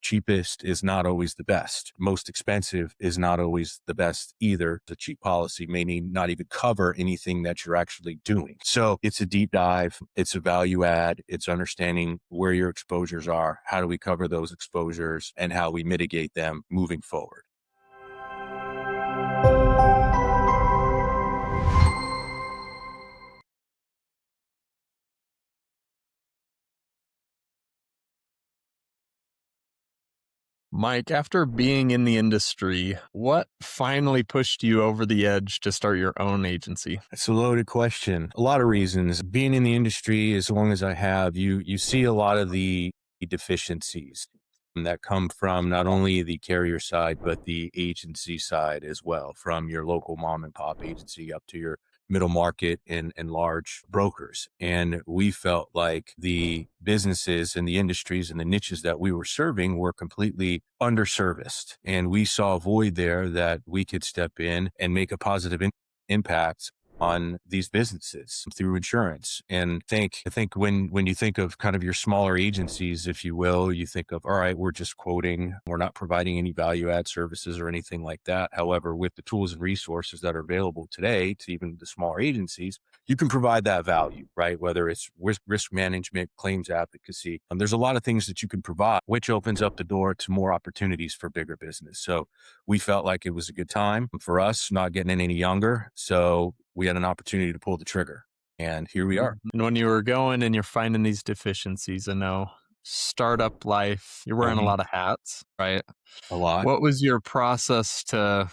cheapest is not always the best. Most expensive is not always the best either. The cheap policy may need not even cover anything that you're actually doing. So it's a deep dive. It's a value add. It's understanding where your exposures are. How do we cover those exposures and how we mitigate them moving forward? Mike, after being in the industry, what finally pushed you over the edge to start your own agency? It's a loaded question. A lot of reasons. Being in the industry as long as I have, you see a lot of the deficiencies that come from not only the carrier side, but the agency side as well, from your local mom and pop agency up to your middle market and large brokers. And we felt like the businesses and the industries and the niches that we were serving were completely underserviced. And we saw a void there that we could step in and make a positive impact on these businesses through insurance. And I think when you think of kind of your smaller agencies, if you will, you think of, all right, we're just quoting, we're not providing any value add services or anything like that. However, with the tools and resources that are available today to even the smaller agencies, you can provide that value, right? Whether it's risk management, claims advocacy, there's a lot of things that you can provide, which opens up the door to more opportunities for bigger business. So we felt like it was a good time for us, not getting any younger. So we had an opportunity to pull the trigger, and here we are. And when you were going and you're finding these deficiencies, I know startup life, you're wearing a lot of hats, right? A lot. What was your process to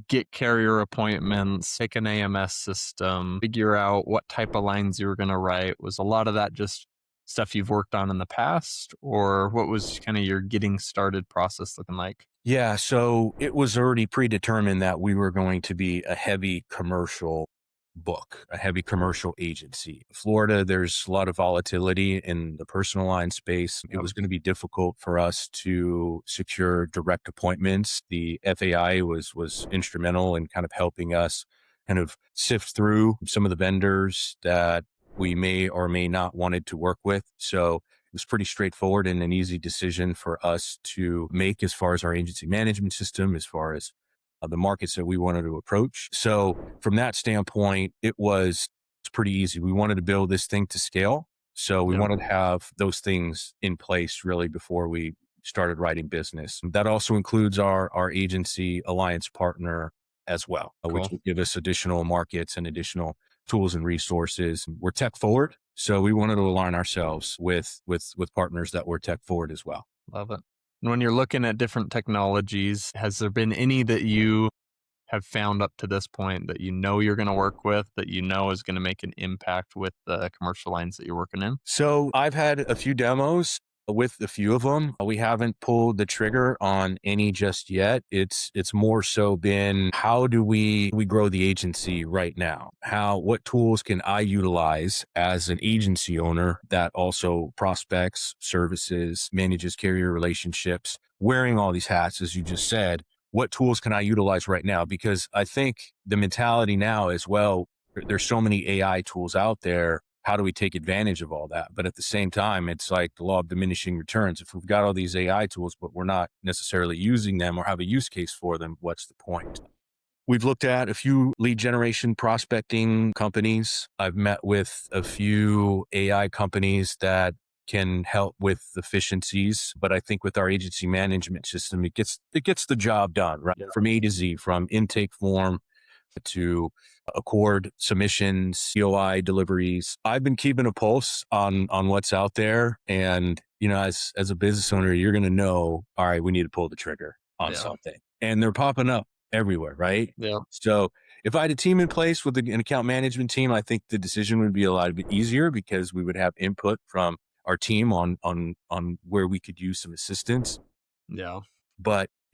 get carrier appointments, take an AMS system, figure out what type of lines you were going to write? Was a lot of that just stuff you've worked on in the past, or what was kind of your getting started process looking like? Yeah, so it was already predetermined that we were going to be a heavy commercial book, a heavy commercial agency. Florida, there's a lot of volatility in the personal line space. It was going to be difficult for us to secure direct appointments. The FAI was instrumental in kind of helping us kind of sift through some of the vendors that we may or may not wanted to work with. So it was pretty straightforward and an easy decision for us to make as far as our agency management system, as far as the markets that we wanted to approach. So from that standpoint, it's pretty easy. We wanted to build this thing to scale. So we wanted to have those things in place really before we started writing business. That also includes our agency alliance partner as well, which will give us additional markets and additional tools and resources. We're tech forward. So we wanted to align ourselves with partners that were tech forward as well. Love it. And when you're looking at different technologies, has there been any that you have found up to this point that you know you're going to work with, that you know is going to make an impact with the commercial lines that you're working in? So I've had a few demos with a few of them. We haven't pulled the trigger on any just yet. It's more so been, how do we grow the agency right now? What tools can I utilize as an agency owner that also prospects, services, manages carrier relationships, wearing all these hats, as you just said? What tools can I utilize right now? Because I think the mentality now as well, there's so many AI tools out there. How do we take advantage of all that? But at the same time, it's like the law of diminishing returns. If we've got all these AI tools, but we're not necessarily using them or have a use case for them, what's the point? We've looked at a few lead generation prospecting companies. I've met with a few AI companies that can help with efficiencies, but I think with our agency management system, it gets the job done, right? From A to Z, from intake form to Accord submissions, COI deliveries. I've been keeping a pulse on what's out there. And, as a business owner, you're going to know, all right, we need to pull the trigger on something. And they're popping up everywhere, right? Yeah. So if I had a team in place with an account management team, I think the decision would be a lot bit easier because we would have input from our team on where we could use some assistance. Yeah.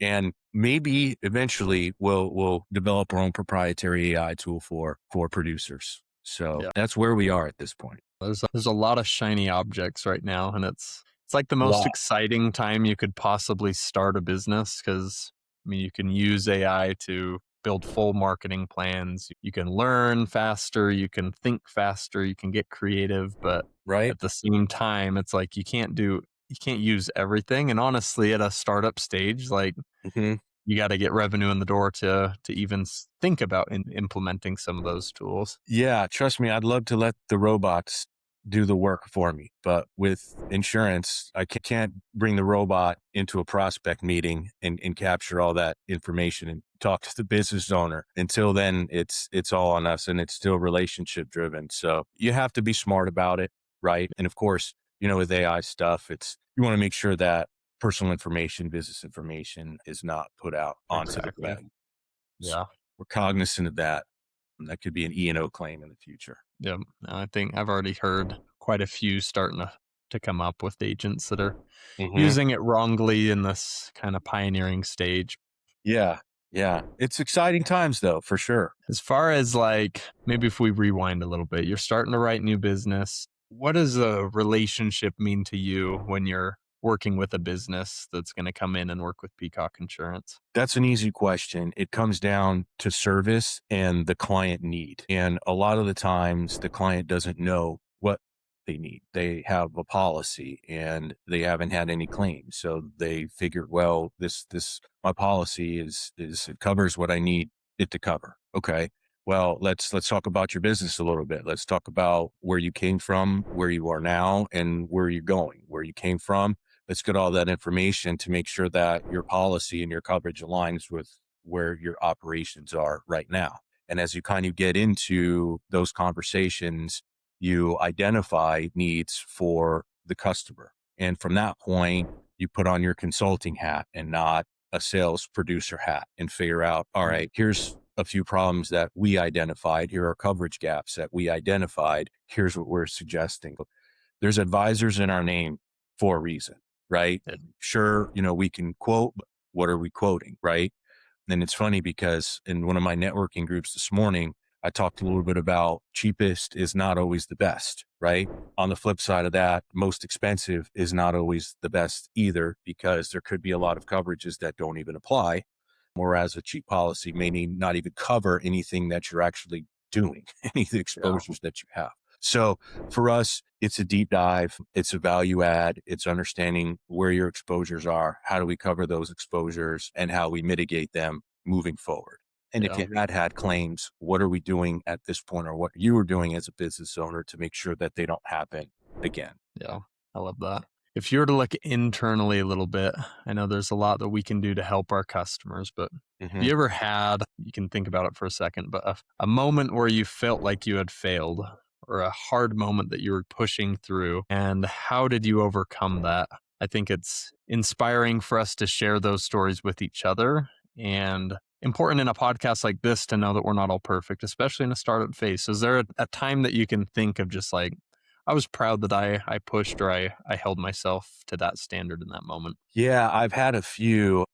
And maybe eventually we'll develop our own proprietary AI tool for producers. So that's where we are at this point. There's a lot of shiny objects right now, and it's like the most exciting time you could possibly start a business, because you can use AI to build full marketing plans. You can learn faster, you can think faster, you can get creative, but at the same time, it's like you can't do can't use everything. And honestly, at a startup stage, like Hmm. you got to get revenue in the door to even think about implementing some of those tools. Yeah, trust me, I'd love to let the robots do the work for me. But with insurance, I can't bring the robot into a prospect meeting and capture all that information and talk to the business owner. Until then, it's all on us, and it's still relationship driven. So you have to be smart about it, right? And of course, with AI stuff, you want to make sure that personal information, business information is not put out onto the Exactly. web. So Yeah. we're cognizant of that. And that could be an E&O claim in the future. Yeah. I think I've already heard quite a few starting to come up with agents that are Hmm. using it wrongly in this kind of pioneering stage. Yeah. Yeah. It's exciting times though, for sure. As far as like, maybe if we rewind a little bit, you're starting to write new business. What does a relationship mean to you when you're working with a business that's going to come in and work with Peacock Insurance? That's an easy question. It comes down to service and the client need. And a lot of the times the client doesn't know what they need. They have a policy and they haven't had any claims. So they figured, well, my policy it covers what I need it to cover. Okay. Well, let's talk about your business a little bit. Let's talk about where you came from, where you are now, and where you're going. Where you came from, let's get all that information to make sure that your policy and your coverage aligns with where your operations are right now. And as you kind of get into those conversations, you identify needs for the customer. And from that point, you put on your consulting hat and not a sales producer hat and figure out, all right, here's a few problems that we identified. Here are coverage gaps that we identified. Here's what we're suggesting. There's advisors in our name for a reason, right? Yeah. Sure, we can quote, but what are we quoting, right? And it's funny because in one of my networking groups this morning, I talked a little bit about cheapest is not always the best, right? On the flip side of that, most expensive is not always the best either, because there could be a lot of coverages that don't even apply. Whereas a cheap policy may need not even cover anything that you're actually doing, any of the Yeah. exposures that you have. So for us, it's a deep dive. It's a value add. It's understanding where your exposures are. How do we cover those exposures and how we mitigate them moving forward? And if Yeah. you had claims, what are we doing at this point, or what you were doing as a business owner to make sure that they don't happen again? Yeah. I love that. If you were to look internally a little bit, I know there's a lot that we can do to help our customers, but have Hmm. you ever had, you can think about it for a second, but a moment where you felt like you had failed or a hard moment that you were pushing through, and how did you overcome that? I think it's inspiring for us to share those stories with each other and important in a podcast like this to know that we're not all perfect, especially in a startup phase. So is there a time that you can think of just like, I was proud that I pushed or I held myself to that standard in that moment? Yeah, I've had a few.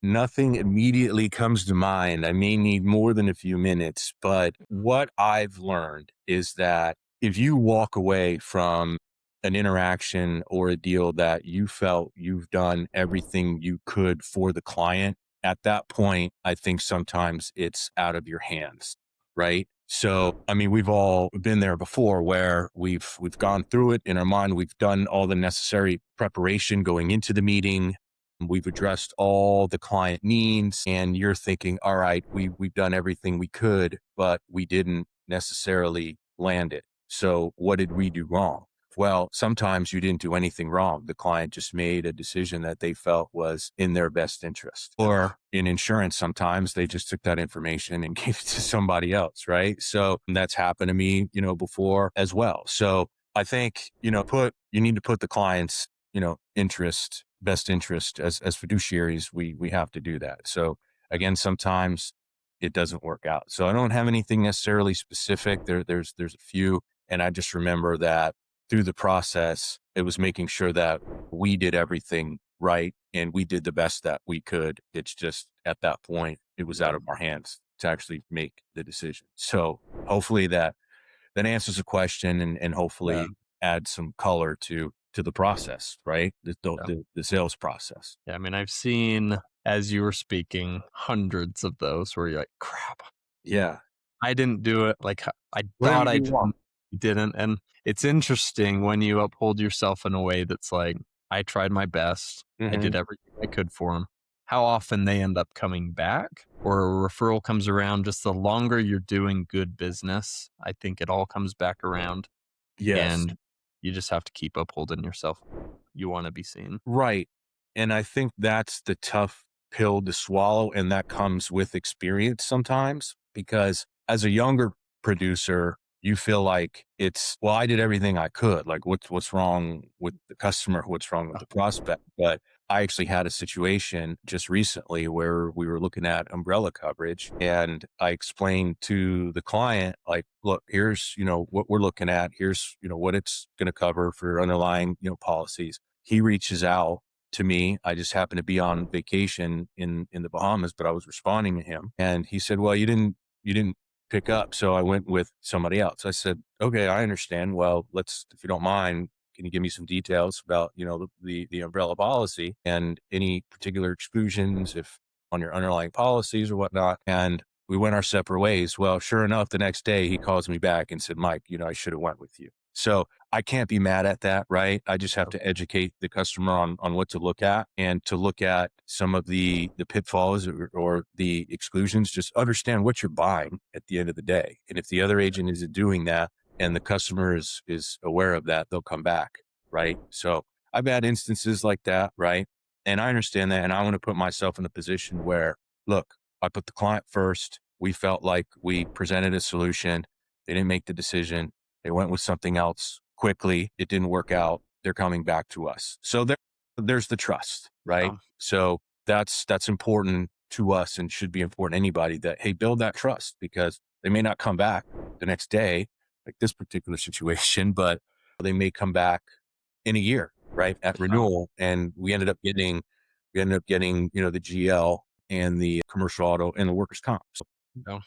Nothing immediately comes to mind. I may need more than a few minutes, but what I've learned is that if you walk away from an interaction or a deal that you felt you've done everything you could for the client, at that point, I think sometimes it's out of your hands, right? So, I mean, we've all been there before where we've gone through it in our mind. We've done all the necessary preparation going into the meeting. We've addressed all the client needs, and you're thinking, all right, we've done everything we could, but we didn't necessarily land it. So what did we do wrong? Well, sometimes you didn't do anything wrong. The client just made a decision that they felt was in their best interest. Or in insurance, sometimes they just took that information and gave it to somebody else, right? So that's happened to me, before as well. So I think, you need to put the client's, best interest as fiduciaries, we have to do that. So again, sometimes it doesn't work out. So I don't have anything necessarily specific. There's a few, and I just remember that through the process, it was making sure that we did everything right and we did the best that we could. It's just at that point, it was out of our hands to actually make the decision. So hopefully that answers the question and Yeah. hopefully adds some color to the process, right? Yeah. The sales process. Yeah. I mean, I've seen, as you were speaking, hundreds of those where you're like, crap, Yeah. I didn't do it. Like I What did thought we I do wrong? didn't. And it's interesting when you uphold yourself in a way that's like, I tried my best. I Mm-hmm. did everything I could for them. How often they end up coming back or a referral comes around, just the longer you're doing good business, I think it all comes back around, Yes. and you just have to keep upholding yourself. You want to be seen. Right. And I think that's the tough pill to swallow. And that comes with experience sometimes because as a younger producer, you feel like it's, well, I did everything I could. Like what's wrong with the customer? What's wrong with the prospect? But I actually had a situation just recently where we were looking at umbrella coverage and I explained to the client, like, look, here's, what we're looking at. Here's, what it's going to cover for underlying, policies. He reaches out to me. I just happened to be on vacation in the Bahamas, but I was responding to him and he said, well, you didn't pick up. So I went with somebody else. I said, okay, I understand. Well, if you don't mind, can you give me some details about, the umbrella policy and any particular exclusions if on your underlying policies or whatnot? And we went our separate ways. Well, sure enough, the next day he calls me back and said, Mike, I should have went with you. So I can't be mad at that, right? I just have to educate the customer on what to look at and to look at some of the pitfalls or the exclusions. Just understand what you're buying at the end of the day. And if the other agent isn't doing that and the customer is aware of that, they'll come back, right? So I've had instances like that, right? And I understand that. And I want to put myself in a position where, look, I put the client first. We felt like we presented a solution. They didn't make the decision. They went with something else quickly. It didn't work out. They're coming back to us. So there's the trust, right? Um, So that's important to us and should be important to anybody that, hey, build that trust because they may not come back the next day, like this particular situation, but they may come back in a year, right? At renewal. And we ended up getting, the GL and the commercial auto and the workers' comp. So yeah, I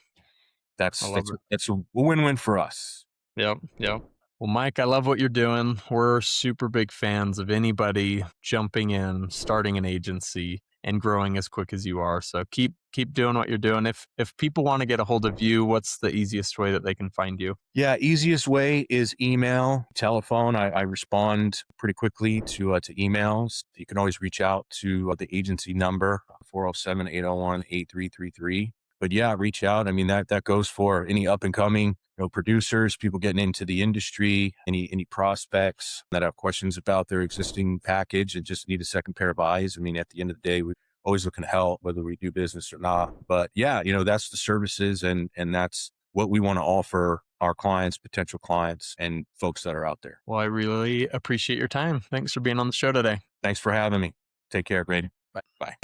that's, love that's, it. that's a win-win for us. Yep, yep. Well, Mike, I love what you're doing. We're super big fans of anybody jumping in, starting an agency, and growing as quick as you are. So keep doing what you're doing. If people want to get a hold of you, what's the easiest way that they can find you? Yeah, easiest way is email, telephone. I respond pretty quickly to emails. You can always reach out to the agency number 407-801-8333. But yeah, reach out. I mean that goes for any up and coming producers, people getting into the industry, any prospects that have questions about their existing package and just need a second pair of eyes. I mean, at the end of the day, we always looking to help whether we do business or not. But yeah, that's the services and that's what we want to offer our clients, potential clients, and folks that are out there. Well, I really appreciate your time. Thanks for being on the show today. Thanks for having me. Take care, Grady. Bye. Bye.